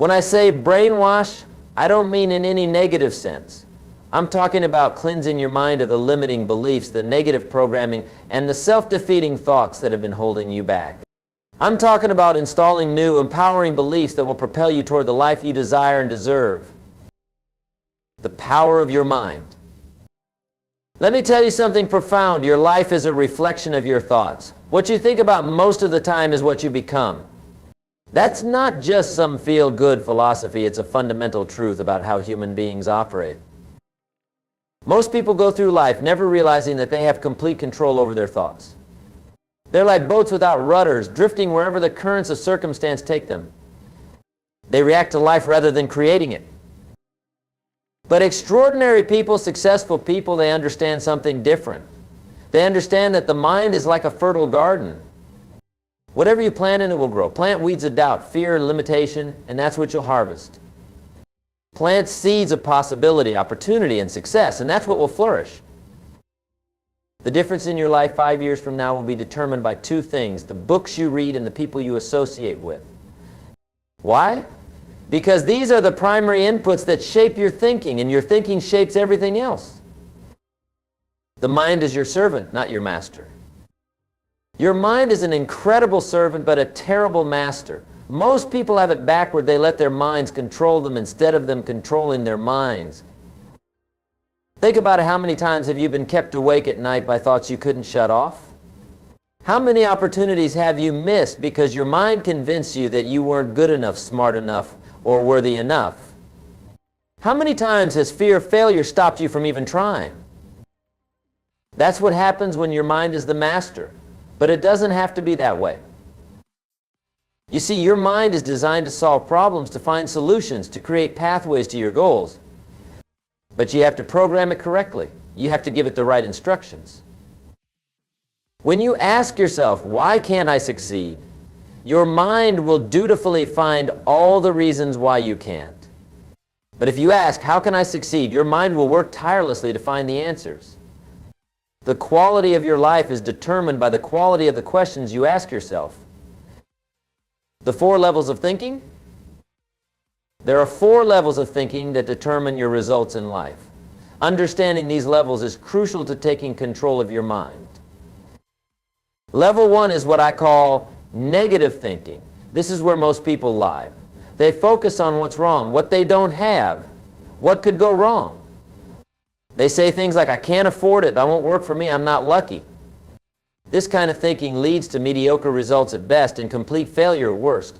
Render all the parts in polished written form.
When I say brainwash, I don't mean in any negative sense. I'm talking about cleansing your mind of the limiting beliefs, the negative programming, and the self-defeating thoughts that have been holding you back. I'm talking about installing new, empowering beliefs that will propel you toward the life you desire and deserve. The power of your mind. Let me tell you something profound. Your life is a reflection of your thoughts. What you think about most of the time is what you become. That's not just some feel-good philosophy. It's a fundamental truth about how human beings operate. Most people go through life never realizing that they have complete control over their thoughts. They're like boats without rudders, drifting wherever the currents of circumstance take them. They react to life rather than creating it. But extraordinary people, successful people, they understand something different. They understand that the mind is like a fertile garden. Whatever you plant in it will grow. Plant weeds of doubt, fear, and limitation, and that's what you'll harvest. Plant seeds of possibility, opportunity, and success, and that's what will flourish. The difference in your life 5 years from now will be determined by two things: the books you read and the people you associate with. Why? Because these are the primary inputs that shape your thinking, and your thinking shapes everything else. The mind is your servant, not your master. Your mind is an incredible servant, but a terrible master. Most people have it backward. They let their minds control them instead of them controlling their minds. Think about it. How many times have you been kept awake at night by thoughts you couldn't shut off? How many opportunities have you missed because your mind convinced you that you weren't good enough, smart enough, or worthy enough? How many times has fear of failure stopped you from even trying? That's what happens when your mind is the master. But it doesn't have to be that way. You see, your mind is designed to solve problems, to find solutions, to create pathways to your goals. But you have to program it correctly. You have to give it the right instructions. When you ask yourself, why can't I succeed? Your mind will dutifully find all the reasons why you can't. But if you ask, how can I succeed? Your mind will work tirelessly to find the answers. The quality of your life is determined by the quality of the questions you ask yourself. The 4 levels of thinking. There are 4 levels of thinking that determine your results in life. Understanding these levels is crucial to taking control of your mind. Level 1 is what I call negative thinking. This is where most people lie. They focus on what's wrong, what they don't have, what could go wrong. They say things like, I can't afford it, that won't work for me, I'm not lucky. This kind of thinking leads to mediocre results at best and complete failure at worst.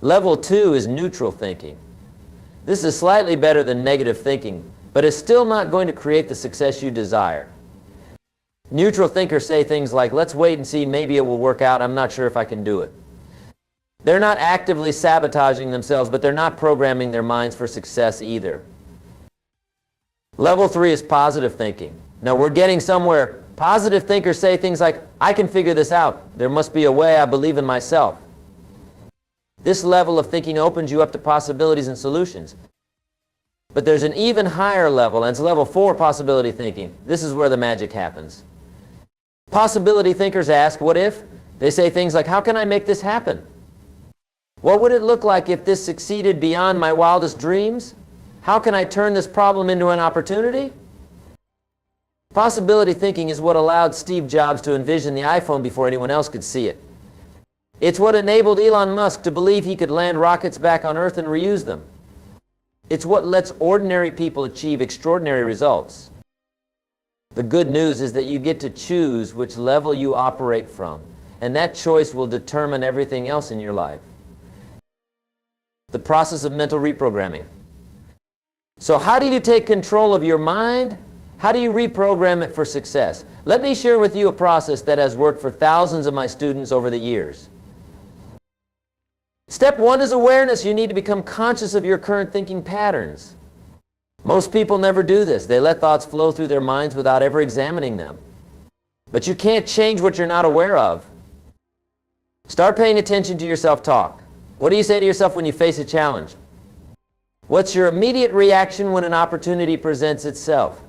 Level 2 is neutral thinking. This is slightly better than negative thinking, but it's still not going to create the success you desire. Neutral thinkers say things like, let's wait and see, maybe it will work out, I'm not sure if I can do it. They're not actively sabotaging themselves, but they're not programming their minds for success either. Level 3 is positive thinking. Now we're getting somewhere. Positive thinkers say things like, I can figure this out. There must be a way. I believe in myself. This level of thinking opens you up to possibilities and solutions. But there's an even higher level, and it's level 4 possibility thinking. This is where the magic happens. Possibility thinkers ask, what if? They say things like, how can I make this happen? What would it look like if this succeeded beyond my wildest dreams? How can I turn this problem into an opportunity? Possibility thinking is what allowed Steve Jobs to envision the iPhone before anyone else could see it. It's what enabled Elon Musk to believe he could land rockets back on Earth and reuse them. It's what lets ordinary people achieve extraordinary results. The good news is that you get to choose which level you operate from, and that choice will determine everything else in your life. The process of mental reprogramming. So how do you take control of your mind? How do you reprogram it for success? Let me share with you a process that has worked for thousands of my students over the years. Step 1 is awareness. You need to become conscious of your current thinking patterns. Most people never do this. They let thoughts flow through their minds without ever examining them. But you can't change what you're not aware of. Start paying attention to your self-talk. What do you say to yourself when you face a challenge? What's your immediate reaction when an opportunity presents itself?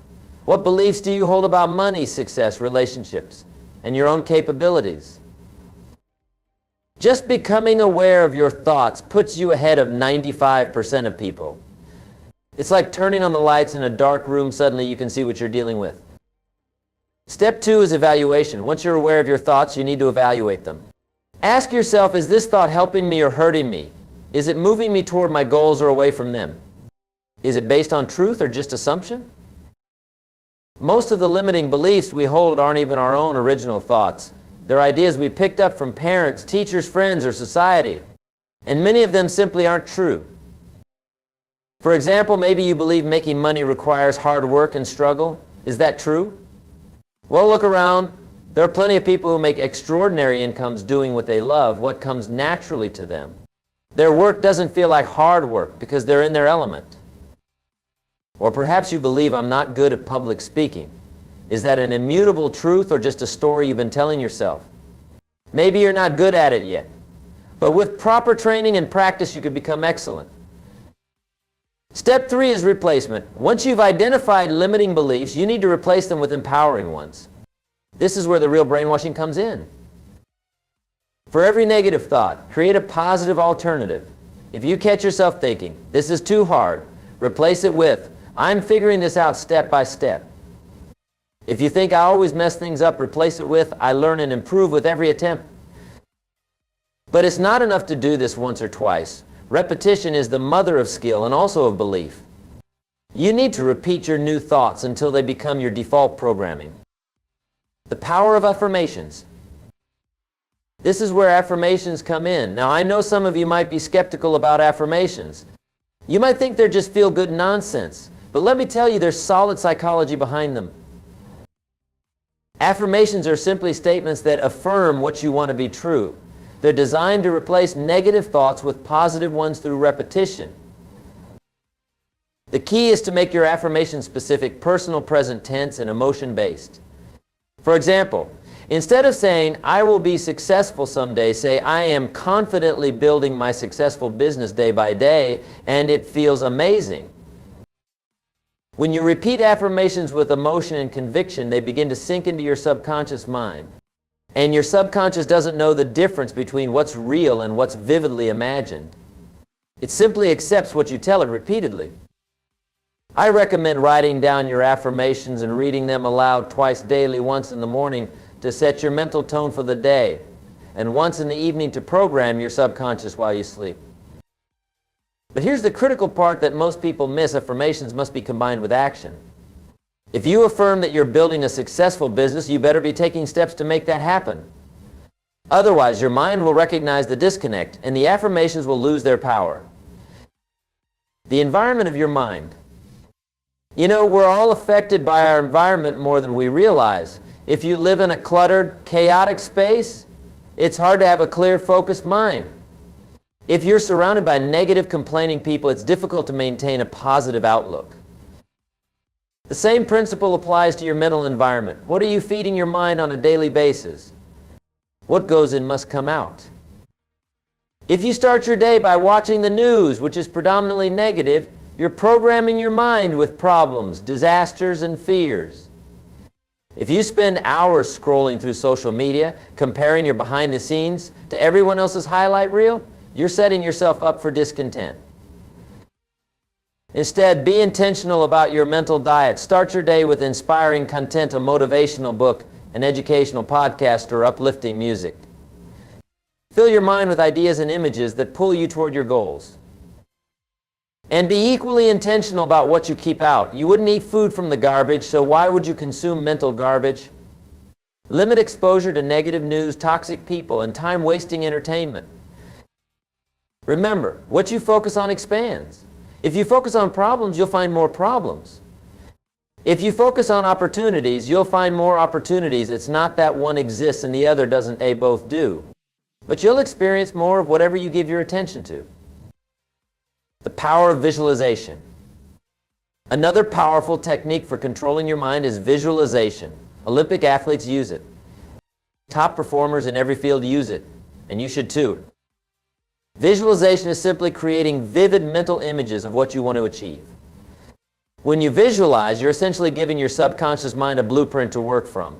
What beliefs do you hold about money, success, relationships, and your own capabilities? Just becoming aware of your thoughts puts you ahead of 95% of people. It's like turning on the lights in a dark room, suddenly you can see what you're dealing with. Step 2 is evaluation. Once you're aware of your thoughts, you need to evaluate them. Ask yourself, is this thought helping me or hurting me? Is it moving me toward my goals or away from them? Is it based on truth or just assumption? Most of the limiting beliefs we hold aren't even our own original thoughts. They're ideas we picked up from parents, teachers, friends, or society. And many of them simply aren't true. For example, maybe you believe making money requires hard work and struggle. Is that true? Well, look around. There are plenty of people who make extraordinary incomes doing what they love, what comes naturally to them. Their work doesn't feel like hard work because they're in their element. Or perhaps you believe I'm not good at public speaking. Is that an immutable truth or just a story you've been telling yourself? Maybe you're not good at it yet, but with proper training and practice you could become excellent. Step 3 is replacement. Once you've identified limiting beliefs, you need to replace them with empowering ones. This is where the real brainwashing comes in. For every negative thought, create a positive alternative. If you catch yourself thinking, this is too hard, replace it with, I'm figuring this out step by step. If you think I always mess things up, replace it with, I learn and improve with every attempt. But it's not enough to do this once or twice. Repetition is the mother of skill and also of belief. You need to repeat your new thoughts until they become your default programming. The power of affirmations. This is where affirmations come in. Now, I know some of you might be skeptical about affirmations. You might think they're just feel-good nonsense, but let me tell you, there's solid psychology behind them. Affirmations are simply statements that affirm what you want to be true. They're designed to replace negative thoughts with positive ones through repetition. The key is to make your affirmation specific, personal, present tense, and emotion-based. For example, instead of saying, I will be successful someday, say, I am confidently building my successful business day by day, and it feels amazing. When you repeat affirmations with emotion and conviction, they begin to sink into your subconscious mind. And your subconscious doesn't know the difference between what's real and what's vividly imagined. It simply accepts what you tell it repeatedly. I recommend writing down your affirmations and reading them aloud twice daily, once in the morning to set your mental tone for the day, and once in the evening to program your subconscious while you sleep. But here's the critical part that most people miss. Affirmations must be combined with action. If you affirm that you're building a successful business, you better be taking steps to make that happen. Otherwise, your mind will recognize the disconnect, and the affirmations will lose their power. The environment of your mind. You know, we're all affected by our environment more than we realize. If you live in a cluttered, chaotic space, it's hard to have a clear, focused mind. If you're surrounded by negative, complaining people, it's difficult to maintain a positive outlook. The same principle applies to your mental environment. What are you feeding your mind on a daily basis? What goes in must come out. If you start your day by watching the news, which is predominantly negative, you're programming your mind with problems, disasters, and fears. If you spend hours scrolling through social media, comparing your behind the scenes to everyone else's highlight reel, you're setting yourself up for discontent. Instead, be intentional about your mental diet. Start your day with inspiring content, a motivational book, an educational podcast, or uplifting music. Fill your mind with ideas and images that pull you toward your goals. And be equally intentional about what you keep out. You wouldn't eat food from the garbage, so why would you consume mental garbage? Limit exposure to negative news, toxic people, and time-wasting entertainment. Remember, what you focus on expands. If you focus on problems, you'll find more problems. If you focus on opportunities, you'll find more opportunities. It's not that one exists and the other doesn't. They both do. But you'll experience more of whatever you give your attention to. The power of visualization. Another powerful technique for controlling your mind is visualization. Olympic athletes use it. Top performers in every field use it, and you should too. Visualization is simply creating vivid mental images of what you want to achieve. When you visualize, you're essentially giving your subconscious mind a blueprint to work from.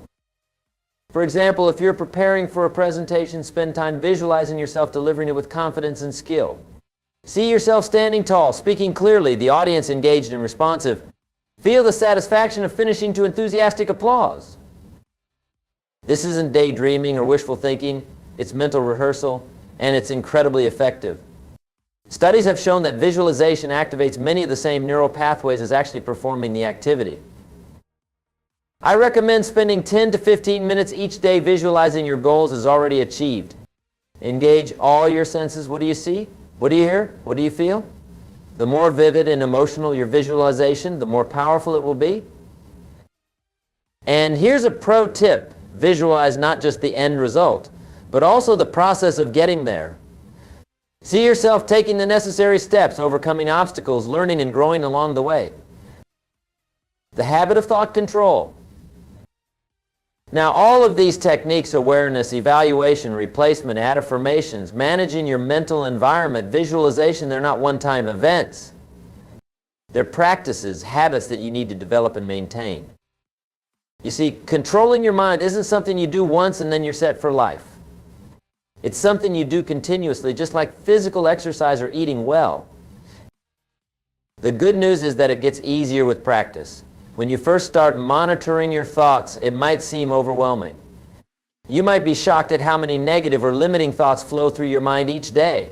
For example, if you're preparing for a presentation, spend time visualizing yourself delivering it with confidence and skill. See yourself standing tall, speaking clearly, the audience engaged and responsive. Feel the satisfaction of finishing to enthusiastic applause. This isn't daydreaming or wishful thinking, it's mental rehearsal, and it's incredibly effective. Studies have shown that visualization activates many of the same neural pathways as actually performing the activity. I recommend spending 10 to 15 minutes each day visualizing your goals as already achieved. Engage all your senses. What do you see? What do you hear? What do you feel? The more vivid and emotional your visualization, the more powerful it will be. And here's a pro tip. Visualize not just the end result, but also the process of getting there. See yourself taking the necessary steps, overcoming obstacles, learning and growing along the way. The habit of thought control. Now, all of these techniques, awareness, evaluation, replacement, affirmations, managing your mental environment, visualization, they're not one-time events. They're practices, habits that you need to develop and maintain. You see, controlling your mind isn't something you do once and then you're set for life. It's something you do continuously, just like physical exercise or eating well. The good news is that it gets easier with practice. When you first start monitoring your thoughts, it might seem overwhelming. You might be shocked at how many negative or limiting thoughts flow through your mind each day.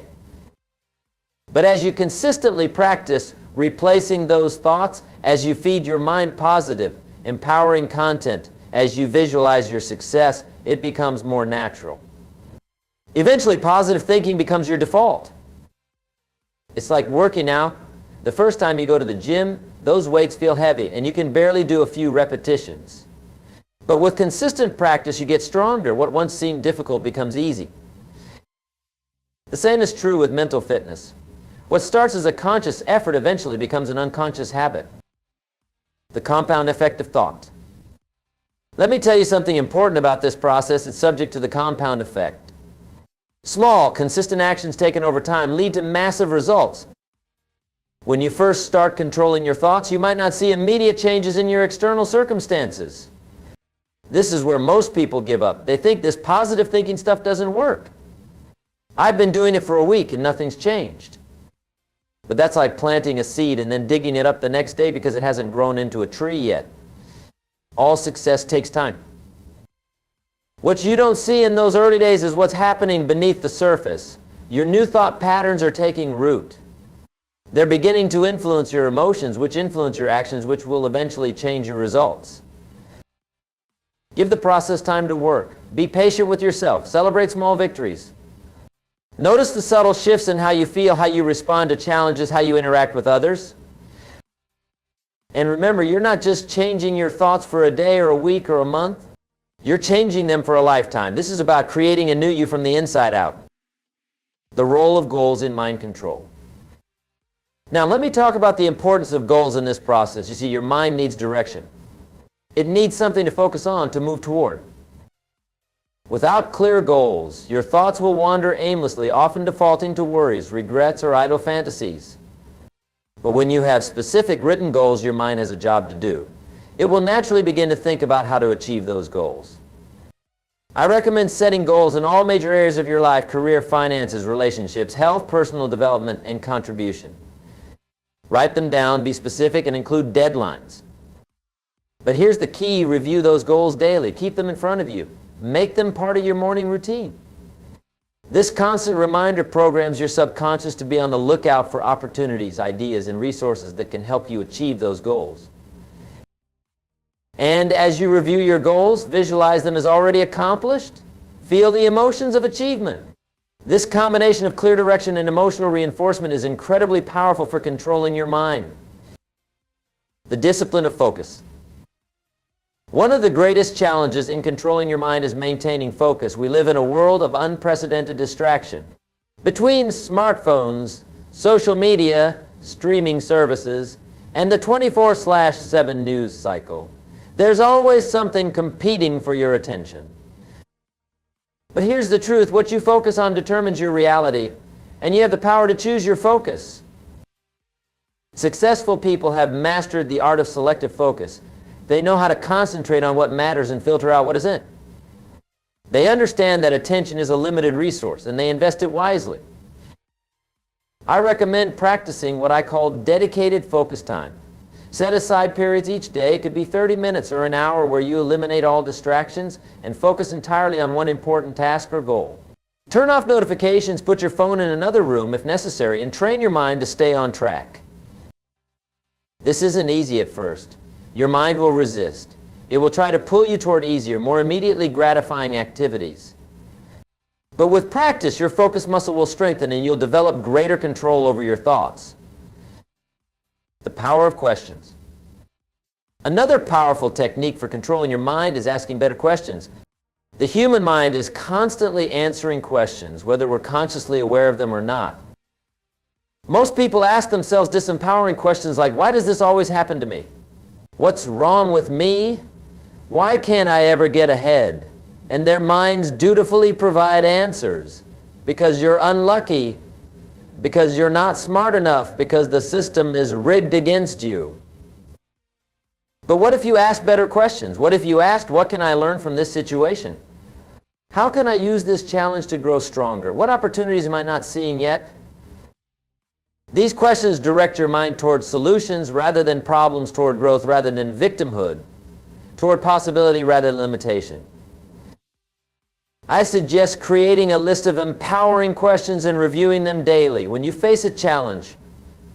But as you consistently practice replacing those thoughts, as you feed your mind positive, empowering content, as you visualize your success, it becomes more natural. Eventually, positive thinking becomes your default. It's like working out. The first time you go to the gym, those weights feel heavy, and you can barely do a few repetitions. But with consistent practice, you get stronger. What once seemed difficult becomes easy. The same is true with mental fitness. What starts as a conscious effort eventually becomes an unconscious habit. The compound effect of thought. Let me tell you something important about this process. It's subject to the compound effect. Small, consistent actions taken over time lead to massive results. When you first start controlling your thoughts, you might not see immediate changes in your external circumstances. This is where most people give up. They think this positive thinking stuff doesn't work. I've been doing it for a week and nothing's changed. But that's like planting a seed and then digging it up the next day because it hasn't grown into a tree yet. All success takes time. What you don't see in those early days is what's happening beneath the surface. Your new thought patterns are taking root. They're beginning to influence your emotions, which influence your actions, which will eventually change your results. Give the process time to work. Be patient with yourself. Celebrate small victories. Notice the subtle shifts in how you feel, how you respond to challenges, how you interact with others. And remember, you're not just changing your thoughts for a day or a week or a month. You're changing them for a lifetime. This is about creating a new you from the inside out. The role of goals in mind control. Now, let me talk about the importance of goals in this process. You see, your mind needs direction. It needs something to focus on, to move toward. Without clear goals, your thoughts will wander aimlessly, often defaulting to worries, regrets, or idle fantasies. But when you have specific written goals, your mind has a job to do. It will naturally begin to think about how to achieve those goals. I recommend setting goals in all major areas of your life: career, finances, relationships, health, personal development, and contribution. Write them down, be specific, and include deadlines. But here's the key: review those goals daily. Keep them in front of you. Make them part of your morning routine. This constant reminder programs your subconscious to be on the lookout for opportunities, ideas, and resources that can help you achieve those goals. And as you review your goals, visualize them as already accomplished. Feel the emotions of achievement. This combination of clear direction and emotional reinforcement is incredibly powerful for controlling your mind. The discipline of focus. One of the greatest challenges in controlling your mind is maintaining focus. We live in a world of unprecedented distraction. Between smartphones, social media, streaming services, and the 24/7 news cycle, there's always something competing for your attention. But here's the truth: what you focus on determines your reality, and you have the power to choose your focus. Successful people have mastered the art of selective focus. They know how to concentrate on what matters and filter out what isn't. They understand that attention is a limited resource and they invest it wisely. I recommend practicing what I call dedicated focus time. Set aside periods each day. It could be 30 minutes or an hour where you eliminate all distractions and focus entirely on one important task or goal. Turn off notifications, put your phone in another room if necessary, and train your mind to stay on track. This isn't easy at first. Your mind will resist. It will try to pull you toward easier, more immediately gratifying activities. But with practice, your focus muscle will strengthen and you'll develop greater control over your thoughts. The power of questions. Another powerful technique for controlling your mind is asking better questions. The human mind is constantly answering questions, whether we're consciously aware of them or not. Most people ask themselves disempowering questions like, why does this always happen to me? What's wrong with me? Why can't I ever get ahead? And their minds dutifully provide answers. Because you're unlucky, because you're not smart enough, because the system is rigged against you. But what if you asked better questions? What if you asked, what can I learn from this situation? How can I use this challenge to grow stronger? What opportunities am I not seeing yet? These questions direct your mind toward solutions rather than problems, toward growth rather than victimhood, toward possibility rather than limitation. I suggest creating a list of empowering questions and reviewing them daily. When you face a challenge,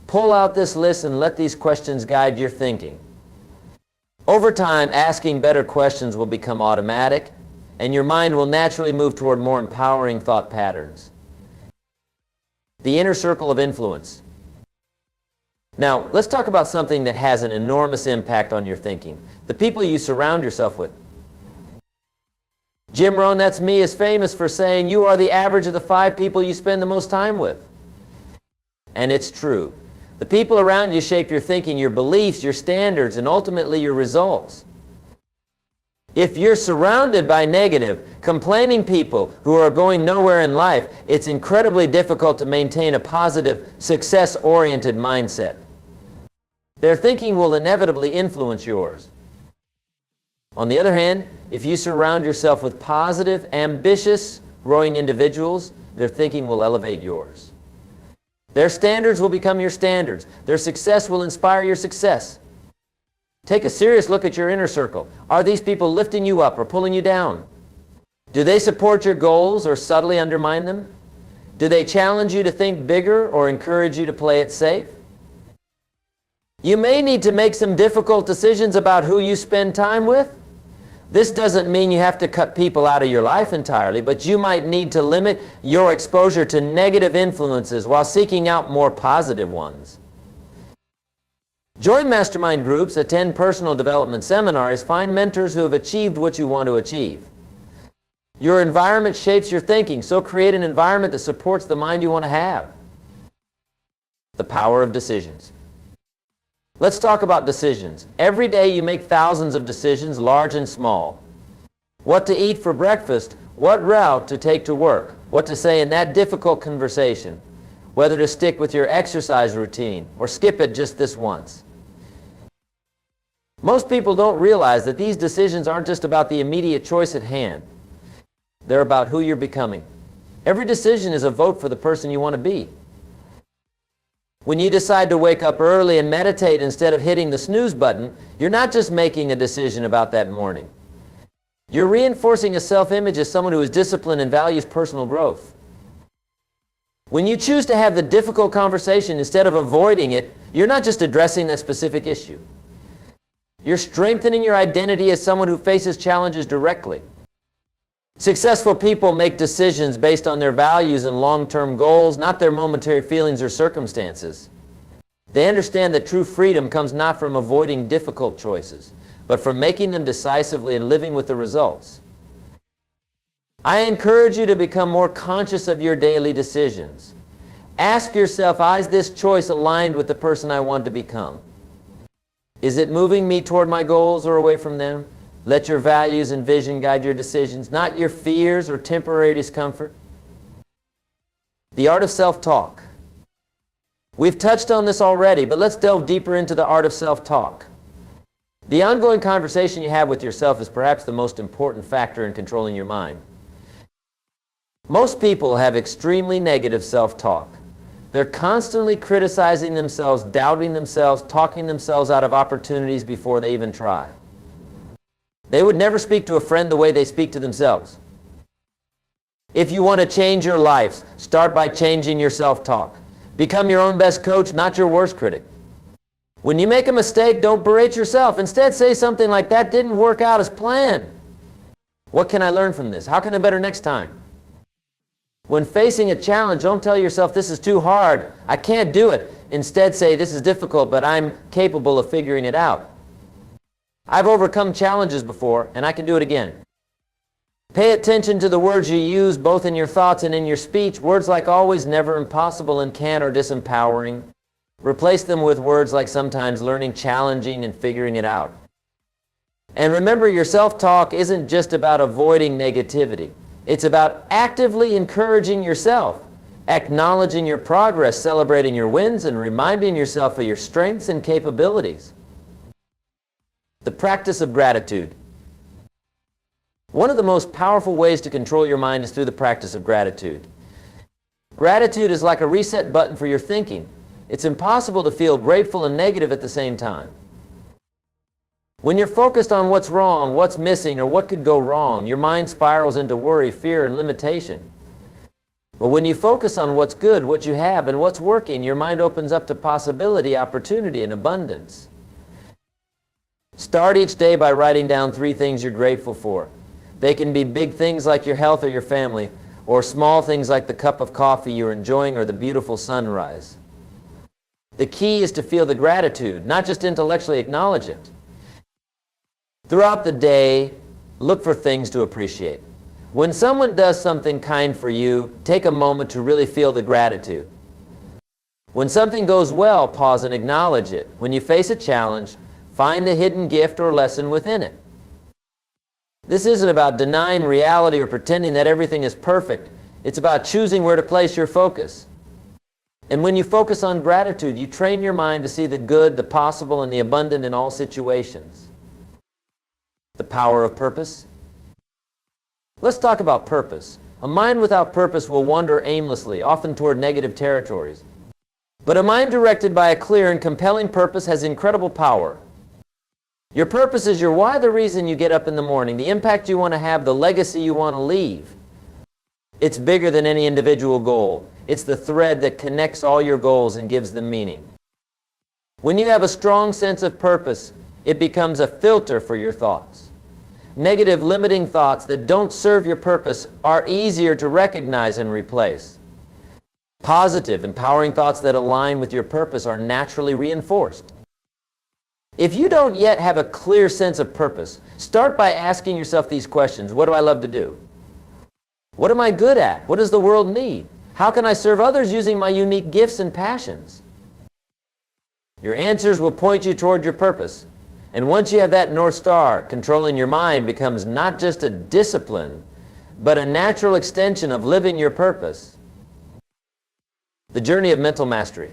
pull out this list and let these questions guide your thinking. Over time, asking better questions will become automatic, and your mind will naturally move toward more empowering thought patterns. The inner circle of influence. Now, let's talk about something that has an enormous impact on your thinking. The people you surround yourself with. Jim Rohn, that's me, is famous for saying you are the average of the 5 people you spend the most time with. And it's true. The people around you shape your thinking, your beliefs, your standards, and ultimately your results. If you're surrounded by negative, complaining people who are going nowhere in life, it's incredibly difficult to maintain a positive, success-oriented mindset. Their thinking will inevitably influence yours. On the other hand, if you surround yourself with positive, ambitious, growing individuals, their thinking will elevate yours. Their standards will become your standards. Their success will inspire your success. Take a serious look at your inner circle. Are these people lifting you up or pulling you down? Do they support your goals or subtly undermine them? Do they challenge you to think bigger or encourage you to play it safe? You may need to make some difficult decisions about who you spend time with. This doesn't mean you have to cut people out of your life entirely, but you might need to limit your exposure to negative influences while seeking out more positive ones. Join mastermind groups, attend personal development seminars, find mentors who have achieved what you want to achieve. Your environment shapes your thinking, so create an environment that supports the mind you want to have. The power of decisions. Let's talk about decisions. Every day you make thousands of decisions, large and small. What to eat for breakfast, what route to take to work, what to say in that difficult conversation, whether to stick with your exercise routine or skip it just this once. Most people don't realize that these decisions aren't just about the immediate choice at hand. They're about who you're becoming. Every decision is a vote for the person you want to be. When you decide to wake up early and meditate instead of hitting the snooze button, you're not just making a decision about that morning. You're reinforcing a self-image as someone who is disciplined and values personal growth. When you choose to have the difficult conversation instead of avoiding it, you're not just addressing that specific issue. You're strengthening your identity as someone who faces challenges directly. Successful people make decisions based on their values and long-term goals, not their momentary feelings or circumstances. They understand that true freedom comes not from avoiding difficult choices, but from making them decisively and living with the results. I encourage you to become more conscious of your daily decisions. Ask yourself, is this choice aligned with the person I want to become? Is it moving me toward my goals or away from them? Let your values and vision guide your decisions, not your fears or temporary discomfort. The art of self-talk. We've touched on this already, but let's delve deeper into the art of self-talk. The ongoing conversation you have with yourself is perhaps the most important factor in controlling your mind. Most people have extremely negative self-talk. They're constantly criticizing themselves, doubting themselves, talking themselves out of opportunities before they even try. They would never speak to a friend the way they speak to themselves. If you want to change your life, start by changing your self-talk. Become your own best coach, not your worst critic. When you make a mistake, don't berate yourself. Instead, say something like, "That didn't work out as planned. What can I learn from this? How can I better next time?" When facing a challenge, don't tell yourself, "This is too hard. I can't do it." Instead, say, "This is difficult, but I'm capable of figuring it out. I've overcome challenges before, and I can do it again." Pay attention to the words you use, both in your thoughts and in your speech. Words like always, never, impossible, and can are disempowering. Replace them with words like sometimes, learning, challenging, and figuring it out. And remember, your self-talk isn't just about avoiding negativity. It's about actively encouraging yourself, acknowledging your progress, celebrating your wins, and reminding yourself of your strengths and capabilities. The practice of gratitude. One of the most powerful ways to control your mind is through the practice of gratitude. Gratitude is like a reset button for your thinking. It's impossible to feel grateful and negative at the same time. When you're focused on what's wrong, what's missing, or what could go wrong, your mind spirals into worry, fear, and limitation. But when you focus on what's good, what you have, and what's working, your mind opens up to possibility, opportunity, and abundance. Start each day by writing down 3 things you're grateful for. They can be big things like your health or your family, or small things like the cup of coffee you're enjoying or the beautiful sunrise. The key is to feel the gratitude, not just intellectually acknowledge it. Throughout the day, look for things to appreciate. When someone does something kind for you, take a moment to really feel the gratitude. When something goes well, pause and acknowledge it. When you face a challenge, find the hidden gift or lesson within it. This isn't about denying reality or pretending that everything is perfect. It's about choosing where to place your focus. And when you focus on gratitude, you train your mind to see the good, the possible, and the abundant in all situations. The power of purpose. Let's talk about purpose. A mind without purpose will wander aimlessly, often toward negative territories. But a mind directed by a clear and compelling purpose has incredible power. Your purpose is your why, the reason you get up in the morning, the impact you want to have, the legacy you want to leave. It's bigger than any individual goal. It's the thread that connects all your goals and gives them meaning. When you have a strong sense of purpose, it becomes a filter for your thoughts. Negative, limiting thoughts that don't serve your purpose are easier to recognize and replace. Positive, empowering thoughts that align with your purpose are naturally reinforced. If you don't yet have a clear sense of purpose, start by asking yourself these questions. What do I love to do? What am I good at? What does the world need? How can I serve others using my unique gifts and passions? Your answers will point you toward your purpose. And once you have that North Star, controlling your mind becomes not just a discipline, but a natural extension of living your purpose. The journey of mental mastery.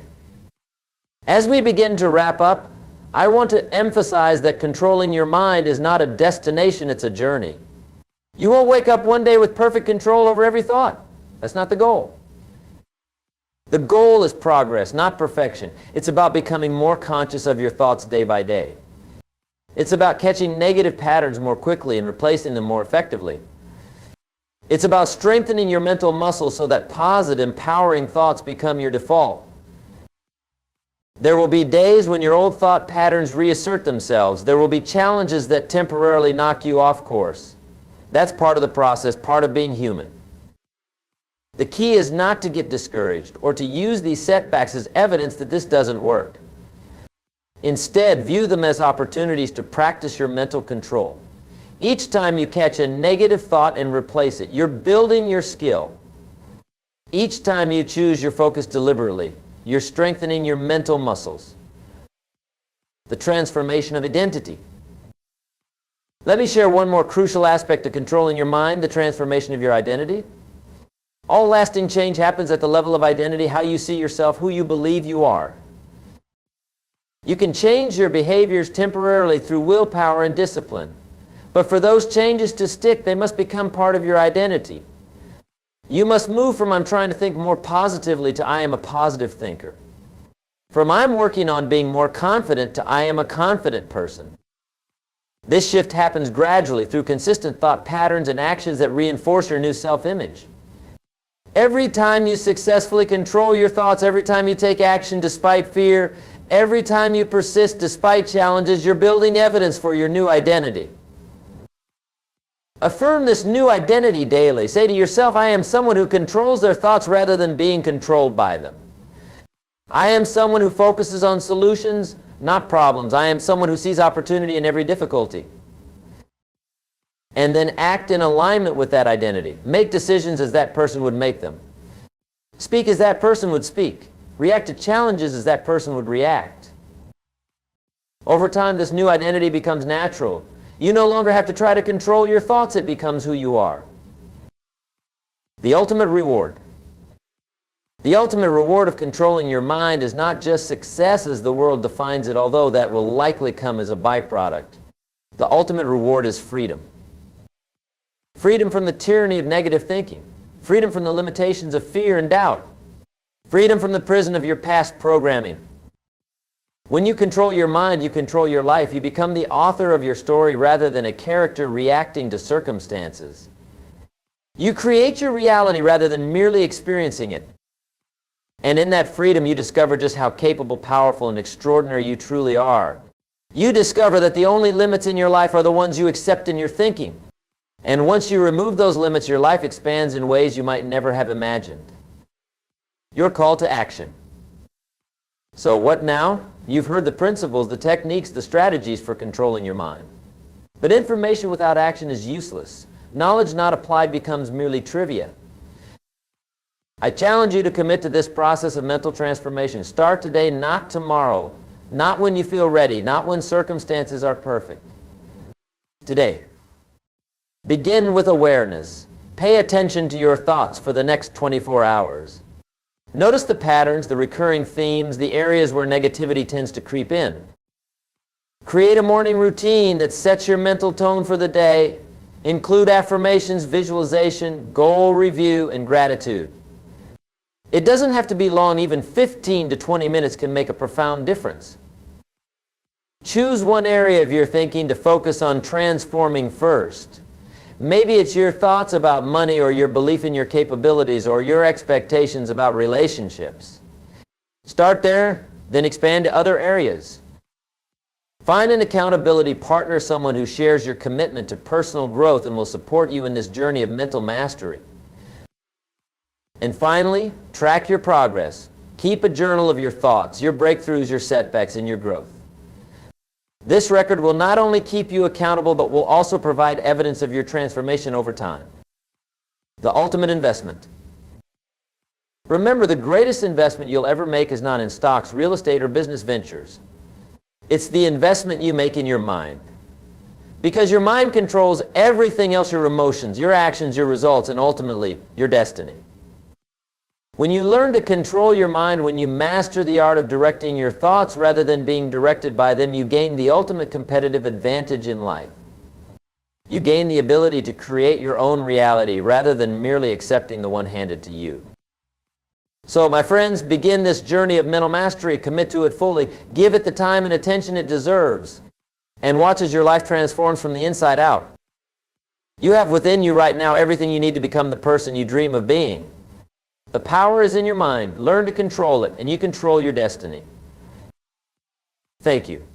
As we begin to wrap up, I want to emphasize that controlling your mind is not a destination, it's a journey. You won't wake up one day with perfect control over every thought. That's not the goal. The goal is progress, not perfection. It's about becoming more conscious of your thoughts day by day. It's about catching negative patterns more quickly and replacing them more effectively. It's about strengthening your mental muscles so that positive, empowering thoughts become your default. There will be days when your old thought patterns reassert themselves. There will be challenges that temporarily knock you off course. That's part of the process, part of being human. The key is not to get discouraged or to use these setbacks as evidence that this doesn't work. Instead, view them as opportunities to practice your mental control. Each time you catch a negative thought and replace it, you're building your skill. Each time you choose your focus deliberately, you're strengthening your mental muscles. The transformation of identity. Let me share one more crucial aspect of controlling your mind, the transformation of your identity. All lasting change happens at the level of identity, how you see yourself, who you believe you are. You can change your behaviors temporarily through willpower and discipline. But for those changes to stick, they must become part of your identity. You must move from I'm trying to think more positively to I am a positive thinker. From I'm working on being more confident to I am a confident person. This shift happens gradually through consistent thought patterns and actions that reinforce your new self-image. Every time you successfully control your thoughts, every time you take action despite fear, every time you persist despite challenges, you're building evidence for your new identity. Affirm this new identity daily. Say to yourself, I am someone who controls their thoughts rather than being controlled by them. I am someone who focuses on solutions, not problems. I am someone who sees opportunity in every difficulty. And then act in alignment with that identity. Make decisions as that person would make them. Speak as that person would speak. React to challenges as that person would react. Over time, this new identity becomes natural. You no longer have to try to control your thoughts. It becomes who you are. The ultimate reward. The ultimate reward of controlling your mind is not just success as the world defines it, although that will likely come as a byproduct. The ultimate reward is freedom. Freedom from the tyranny of negative thinking. Freedom from the limitations of fear and doubt. Freedom from the prison of your past programming. When you control your mind, you control your life. You become the author of your story rather than a character reacting to circumstances. You create your reality rather than merely experiencing it. And in that freedom, you discover just how capable, powerful, and extraordinary you truly are. You discover that the only limits in your life are the ones you accept in your thinking. And once you remove those limits, your life expands in ways you might never have imagined. Your call to action. So what now? You've heard the principles, the techniques, the strategies for controlling your mind. But information without action is useless. Knowledge not applied becomes merely trivia. I challenge you to commit to this process of mental transformation. Start today, not tomorrow. Not when you feel ready, not when circumstances are perfect. Today. Begin with awareness. Pay attention to your thoughts for the next 24 hours. Notice the patterns, the recurring themes, the areas where negativity tends to creep in. Create a morning routine that sets your mental tone for the day. Include affirmations, visualization, goal review, and gratitude. It doesn't have to be long. Even 15 to 20 minutes can make a profound difference. Choose one area of your thinking to focus on transforming first. Maybe it's your thoughts about money, or your belief in your capabilities, or your expectations about relationships. Start there, then expand to other areas. Find an accountability partner, someone who shares your commitment to personal growth and will support you in this journey of mental mastery. And finally, track your progress. Keep a journal of your thoughts, your breakthroughs, your setbacks, and your growth. This record will not only keep you accountable, but will also provide evidence of your transformation over time. The ultimate investment. Remember, the greatest investment you'll ever make is not in stocks, real estate, or business ventures. It's the investment you make in your mind. Because your mind controls everything else, your emotions, your actions, your results, and ultimately, your destiny. When you learn to control your mind, when you master the art of directing your thoughts rather than being directed by them, you gain the ultimate competitive advantage in life. You gain the ability to create your own reality rather than merely accepting the one handed to you. So, my friends, begin this journey of mental mastery. Commit to it fully. Give it the time and attention it deserves. And watch as your life transforms from the inside out. You have within you right now everything you need to become the person you dream of being. The power is in your mind. Learn to control it, and you control your destiny. Thank you.